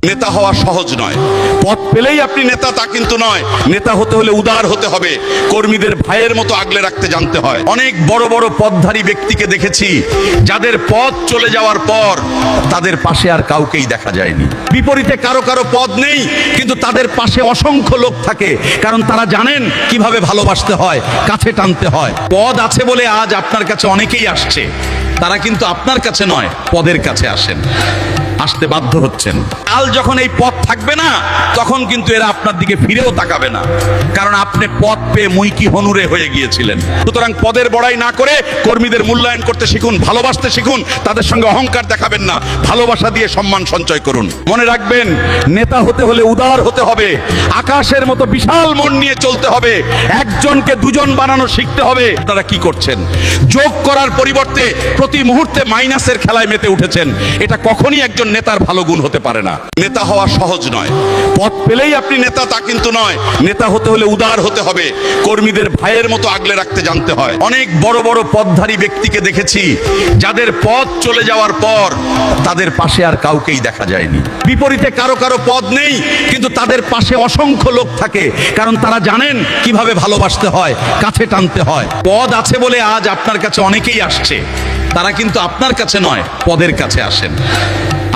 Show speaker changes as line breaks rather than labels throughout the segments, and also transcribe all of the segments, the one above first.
নেতা হওয়া সহজ নয়। পদ পেলেই আপনি নেতা তা কিন্তু নয়। নেতা হতে হলে উদার হতে হবে, কর্মীদের ভাইয়ের মতো আগলে রাখতে জানতে হয়। অনেক বড় বড় পদধারী ব্যক্তিকে দেখেছি যাদের পদ চলে যাওয়ার পর তাদের পাশে আর কাউকেই দেখা যায়নি। বিপরীতে কারো কারো পদ নেই, কিন্তু তাদের পাশে অসংখ্য লোক থাকে, কারণ তারা জানেন কিভাবে ভালোবাসতে হয়, কাছে টানতে হয়। পদ আছে বলে আজ আপনার কাছে অনেকেই আসছে, তারা কিন্তু আপনার কাছে নয়, পদের কাছে আসেন, আসতে বাধ্য হচ্ছেন। কাল যখন এই পদ থাকবে না, তখন কিন্তু এরা আপনার দিকে ফিরেও তাকাবে না, কারণ আপনি পদ পেয়ে মুইকি হনুরে হয়ে গিয়েছিলেন। সুতরাং পদের বড়াই না করে কর্মীদের মূল্যায়ন করতে শিখুন, ভালোবাসতে শিখুন। তাদের সঙ্গে অহংকার দেখাবেন না, ভালোবাসা দিয়ে সম্মান সঞ্চয় করুন। মনে রাখবেন, নেতা হতে হলে উদার হতে হবে, আকাশের মতো বিশাল মন নিয়ে চলতে হবে, একজনকে দুজন বানানো শিখতে হবে। আপনারা কি করছেন? যোগ করার পরিবর্তে প্রতি মুহূর্তে মাইনাসের খেলায় মেতে উঠেছেন। এটা কখনই একজন নেতার ভালো গুণ হতে পারে না। নেতা হওয়া সহজ নয়। পদ পেলেই আপনি নেতা তা কিন্তু নয়। নেতা হতে হলে উদার হতে হবে, কর্মীদের ভাইয়ের মতো আগলে রাখতে জানতে হয়। অনেক বড় বড় পদধারী ব্যক্তিকে দেখেছি যাদের পদ চলে যাওয়ার পর তাদের পাশে আর কাউকেই দেখা যায়নি। বিপরীতে কারো কারো পদ নেই, কিন্তু তাদের পাশে অসংখ্য লোক থাকে, কারণ তারা জানেন কিভাবে ভালোবাসতে হয়, কাছে টানতে হয়। পদ আছে বলে আজ আপনার কাছে অনেকেই আসছে, তারা কিন্তু আপনার কাছে নয়, পদের কাছে আসেন,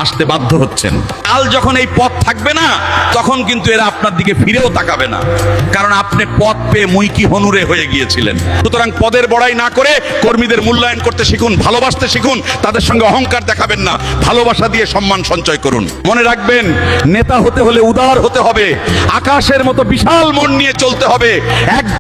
আসতে বাধ্য হচ্ছেন। কাল যখন এই পদ থাকবে না, তখন কিন্তু এরা আপনার দিকে ফিরেও তাকাবে না, কারণ আপনি পদ পেয়ে মুইকি হনুরে হয়ে গিয়েছিলেন। সুতরাং পদের বড়াই না করে কর্মীদের মূল্যায়ন করতে শিখুন, ভালোবাসতে শিখুন। তাদের সঙ্গে অহংকার দেখাবেন না, ভালোবাসা দিয়ে সম্মান সঞ্চয় করুন। মনে রাখবেন, নেতা হতে হলে উদার হতে হবে, আকাশের মতো বিশাল মন নিয়ে চলতে হবে। এক